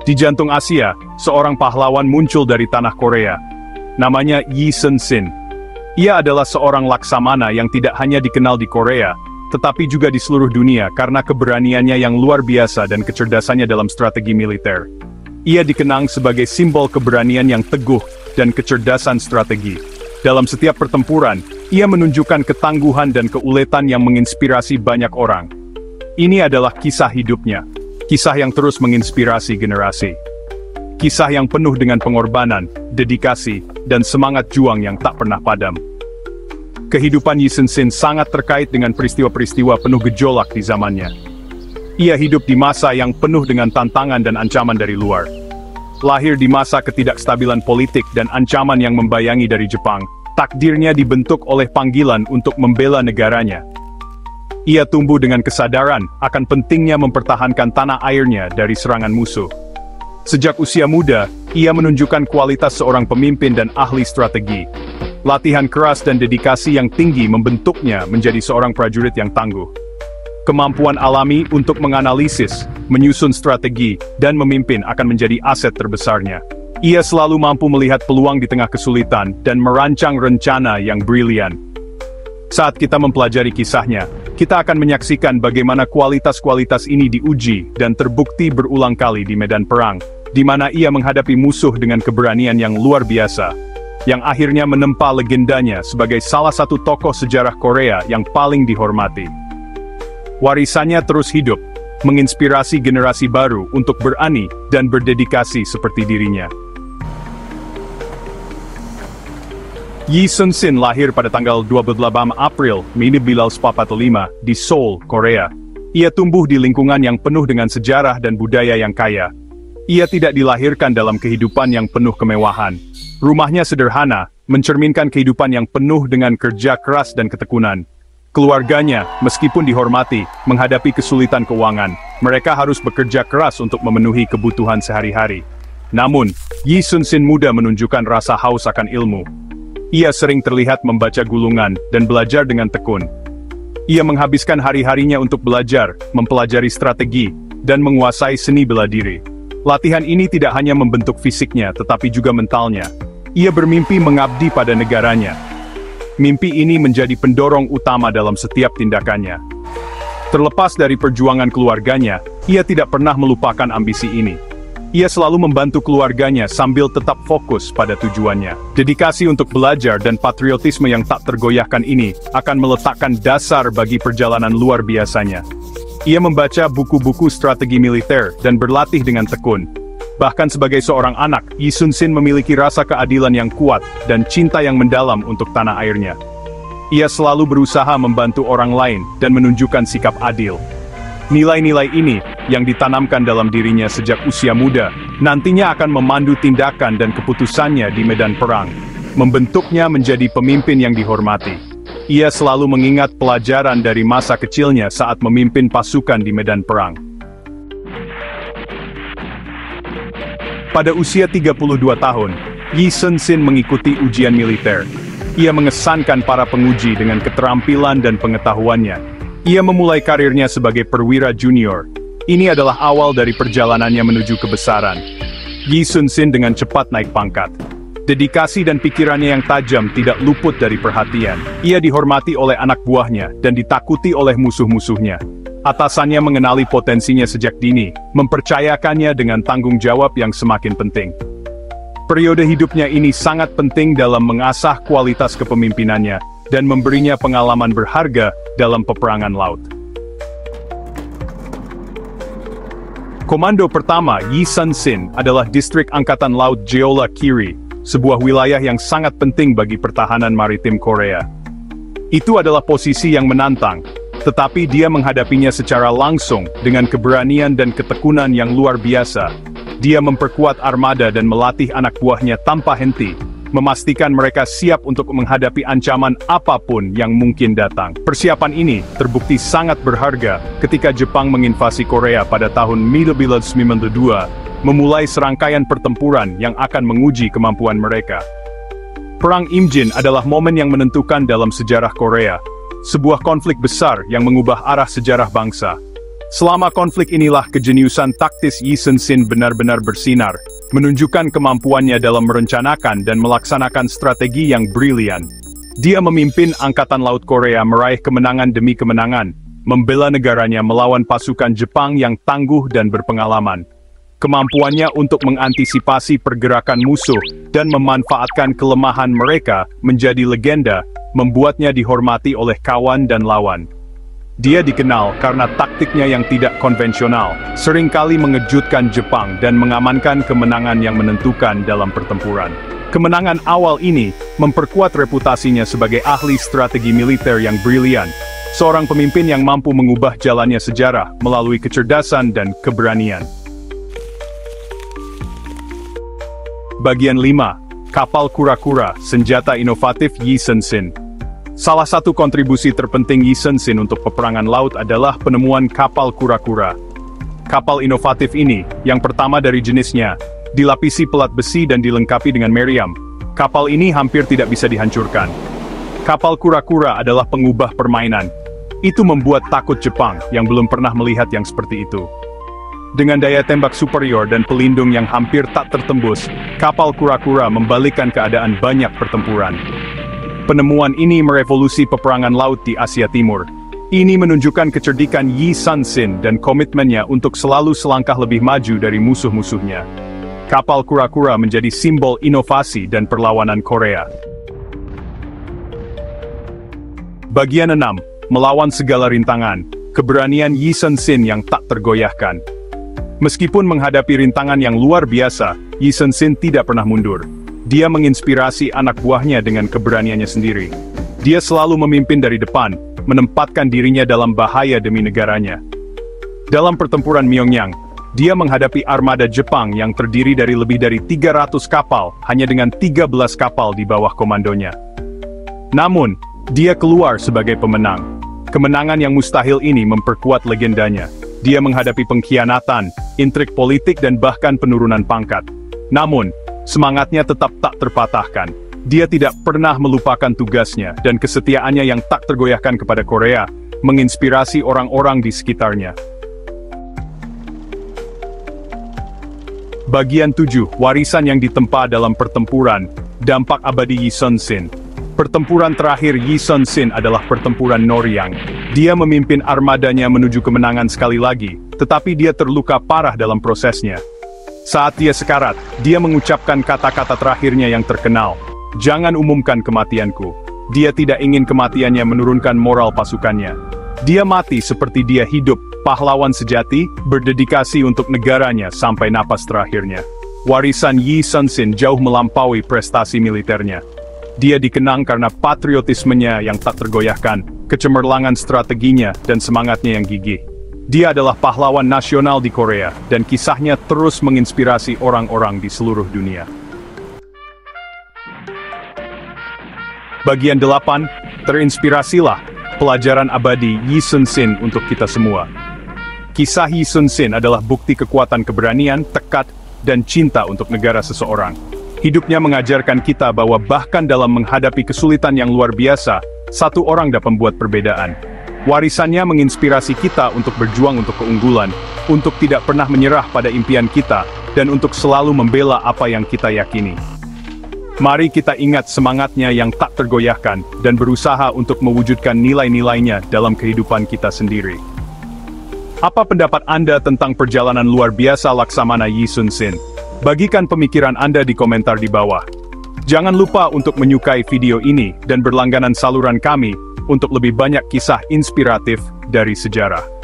Di jantung Asia, seorang pahlawan muncul dari tanah Korea. Namanya Yi Sun-sin. Ia adalah seorang laksamana yang tidak hanya dikenal di Korea, tetapi juga di seluruh dunia karena keberaniannya yang luar biasa dan kecerdasannya dalam strategi militer. Ia dikenang sebagai simbol keberanian yang teguh dan kecerdasan strategi. Dalam setiap pertempuran, ia menunjukkan ketangguhan dan keuletan yang menginspirasi banyak orang. Ini adalah kisah hidupnya. Kisah yang terus menginspirasi generasi. Kisah yang penuh dengan pengorbanan, dedikasi, dan semangat juang yang tak pernah padam. Kehidupan Yi Sun-sin sangat terkait dengan peristiwa-peristiwa penuh gejolak di zamannya. Ia hidup di masa yang penuh dengan tantangan dan ancaman dari luar. Lahir di masa ketidakstabilan politik dan ancaman yang membayangi dari Jepang, takdirnya dibentuk oleh panggilan untuk membela negaranya. Ia tumbuh dengan kesadaran akan pentingnya mempertahankan tanah airnya dari serangan musuh. Sejak usia muda, ia menunjukkan kualitas seorang pemimpin dan ahli strategi. Latihan keras dan dedikasi yang tinggi membentuknya menjadi seorang prajurit yang tangguh. Kemampuan alami untuk menganalisis, menyusun strategi, dan memimpin akan menjadi aset terbesarnya. Ia selalu mampu melihat peluang di tengah kesulitan dan merancang rencana yang brilian. Saat kita mempelajari kisahnya, kita akan menyaksikan bagaimana kualitas-kualitas ini diuji dan terbukti berulang kali di medan perang, di mana ia menghadapi musuh dengan keberanian yang luar biasa, yang akhirnya menempa legendanya sebagai salah satu tokoh sejarah Korea yang paling dihormati. Warisannya terus hidup, menginspirasi generasi baru untuk berani dan berdedikasi seperti dirinya. Yi Sun-sin lahir pada tanggal 28 April 1945 di Seoul, Korea. Ia tumbuh di lingkungan yang penuh dengan sejarah dan budaya yang kaya. Ia tidak dilahirkan dalam kehidupan yang penuh kemewahan. Rumahnya sederhana, mencerminkan kehidupan yang penuh dengan kerja keras dan ketekunan. Keluarganya, meskipun dihormati, menghadapi kesulitan keuangan. Mereka harus bekerja keras untuk memenuhi kebutuhan sehari-hari. Namun, Yi Sun-sin muda menunjukkan rasa haus akan ilmu. Ia sering terlihat membaca gulungan dan belajar dengan tekun. Ia menghabiskan hari-harinya untuk belajar, mempelajari strategi, dan menguasai seni bela diri. Latihan ini tidak hanya membentuk fisiknya tetapi juga mentalnya. Ia bermimpi mengabdi pada negaranya. Mimpi ini menjadi pendorong utama dalam setiap tindakannya. Terlepas dari perjuangan keluarganya, ia tidak pernah melupakan ambisi ini. Ia selalu membantu keluarganya sambil tetap fokus pada tujuannya. Dedikasi untuk belajar dan patriotisme yang tak tergoyahkan ini akan meletakkan dasar bagi perjalanan luar biasanya. Ia membaca buku-buku strategi militer dan berlatih dengan tekun. Bahkan sebagai seorang anak, Yi Sun-sin memiliki rasa keadilan yang kuat dan cinta yang mendalam untuk tanah airnya. Ia selalu berusaha membantu orang lain dan menunjukkan sikap adil. Nilai-nilai ini, yang ditanamkan dalam dirinya sejak usia muda, nantinya akan memandu tindakan dan keputusannya di medan perang, membentuknya menjadi pemimpin yang dihormati. Ia selalu mengingat pelajaran dari masa kecilnya saat memimpin pasukan di medan perang. Pada usia 32 tahun, Yi Sun-sin mengikuti ujian militer. Ia mengesankan para penguji dengan keterampilan dan pengetahuannya. Ia memulai karirnya sebagai perwira junior. Ini adalah awal dari perjalanannya menuju kebesaran. Yi Sun-sin dengan cepat naik pangkat. Dedikasi dan pikirannya yang tajam tidak luput dari perhatian. Ia dihormati oleh anak buahnya dan ditakuti oleh musuh-musuhnya. Atasannya mengenali potensinya sejak dini, mempercayakannya dengan tanggung jawab yang semakin penting. Periode hidupnya ini sangat penting dalam mengasah kualitas kepemimpinannya dan memberinya pengalaman berharga dalam peperangan laut. Komando pertama Yi Sun-sin adalah Distrik Angkatan Laut Jeolla Kiri, sebuah wilayah yang sangat penting bagi pertahanan maritim Korea. Itu adalah posisi yang menantang, tetapi dia menghadapinya secara langsung dengan keberanian dan ketekunan yang luar biasa. Dia memperkuat armada dan melatih anak buahnya tanpa henti, memastikan mereka siap untuk menghadapi ancaman apapun yang mungkin datang. Persiapan ini terbukti sangat berharga ketika Jepang menginvasi Korea pada tahun 1992, memulai serangkaian pertempuran yang akan menguji kemampuan mereka. Perang Imjin adalah momen yang menentukan dalam sejarah Korea, sebuah konflik besar yang mengubah arah sejarah bangsa. Selama konflik inilah kejeniusan taktis Yi Sun-sin benar-benar bersinar, menunjukkan kemampuannya dalam merencanakan dan melaksanakan strategi yang brilian. Dia memimpin Angkatan Laut Korea meraih kemenangan demi kemenangan, membela negaranya melawan pasukan Jepang yang tangguh dan berpengalaman. Kemampuannya untuk mengantisipasi pergerakan musuh dan memanfaatkan kelemahan mereka menjadi legenda, membuatnya dihormati oleh kawan dan lawan. Dia dikenal karena taktiknya yang tidak konvensional, seringkali mengejutkan Jepang dan mengamankan kemenangan yang menentukan dalam pertempuran. Kemenangan awal ini memperkuat reputasinya sebagai ahli strategi militer yang brilian, seorang pemimpin yang mampu mengubah jalannya sejarah melalui kecerdasan dan keberanian. Bagian 5. Kapal kura-kura, senjata inovatif Yi Sun-sin. Salah satu kontribusi terpenting Yi Sun-sin untuk peperangan laut adalah penemuan kapal kura-kura. Kapal inovatif ini, yang pertama dari jenisnya, dilapisi pelat besi dan dilengkapi dengan meriam. Kapal ini hampir tidak bisa dihancurkan. Kapal kura-kura adalah pengubah permainan. Itu membuat takut Jepang yang belum pernah melihat yang seperti itu. Dengan daya tembak superior dan pelindung yang hampir tak tertembus, kapal kura-kura membalikkan keadaan banyak pertempuran. Penemuan ini merevolusi peperangan laut di Asia Timur. Ini menunjukkan kecerdikan Yi Sun-sin dan komitmennya untuk selalu selangkah lebih maju dari musuh-musuhnya. Kapal kura-kura menjadi simbol inovasi dan perlawanan Korea. Bagian 6. Melawan segala rintangan, keberanian Yi Sun-sin yang tak tergoyahkan. Meskipun menghadapi rintangan yang luar biasa, Yi Sun-sin tidak pernah mundur. Dia menginspirasi anak buahnya dengan keberaniannya sendiri. Dia selalu memimpin dari depan, menempatkan dirinya dalam bahaya demi negaranya. Dalam pertempuran Myeongyang, dia menghadapi armada Jepang yang terdiri dari lebih dari 300 kapal, hanya dengan 13 kapal di bawah komandonya. Namun, dia keluar sebagai pemenang. Kemenangan yang mustahil ini memperkuat legendanya. Dia menghadapi pengkhianatan, intrik politik dan bahkan penurunan pangkat. Namun, semangatnya tetap tak terpatahkan. Dia tidak pernah melupakan tugasnya dan kesetiaannya yang tak tergoyahkan kepada Korea, menginspirasi orang-orang di sekitarnya. Bagian 7. Warisan yang ditempa dalam pertempuran, dampak abadi Yi Sun-sin. Pertempuran terakhir Yi Sun-sin adalah pertempuran Noryang. Dia memimpin armadanya menuju kemenangan sekali lagi, tetapi dia terluka parah dalam prosesnya. Saat dia sekarat, dia mengucapkan kata-kata terakhirnya yang terkenal, "Jangan umumkan kematianku." Dia tidak ingin kematiannya menurunkan moral pasukannya. Dia mati seperti dia hidup, pahlawan sejati, berdedikasi untuk negaranya sampai napas terakhirnya. Warisan Yi Sun-sin jauh melampaui prestasi militernya. Dia dikenang karena patriotismenya yang tak tergoyahkan, kecemerlangan strateginya, dan semangatnya yang gigih. Dia adalah pahlawan nasional di Korea, dan kisahnya terus menginspirasi orang-orang di seluruh dunia. Bagian 8, terinspirasilah, pelajaran abadi Yi Sun-sin untuk kita semua. Kisah Yi Sun-sin adalah bukti kekuatan keberanian, tekad, dan cinta untuk negara seseorang. Hidupnya mengajarkan kita bahwa bahkan dalam menghadapi kesulitan yang luar biasa, satu orang dapat membuat perbedaan. Warisannya menginspirasi kita untuk berjuang untuk keunggulan, untuk tidak pernah menyerah pada impian kita, dan untuk selalu membela apa yang kita yakini. Mari kita ingat semangatnya yang tak tergoyahkan, dan berusaha untuk mewujudkan nilai-nilainya dalam kehidupan kita sendiri. Apa pendapat Anda tentang perjalanan luar biasa Laksamana Yi Sun-sin? Bagikan pemikiran Anda di komentar di bawah. Jangan lupa untuk menyukai video ini dan berlangganan saluran kami untuk lebih banyak kisah inspiratif dari sejarah.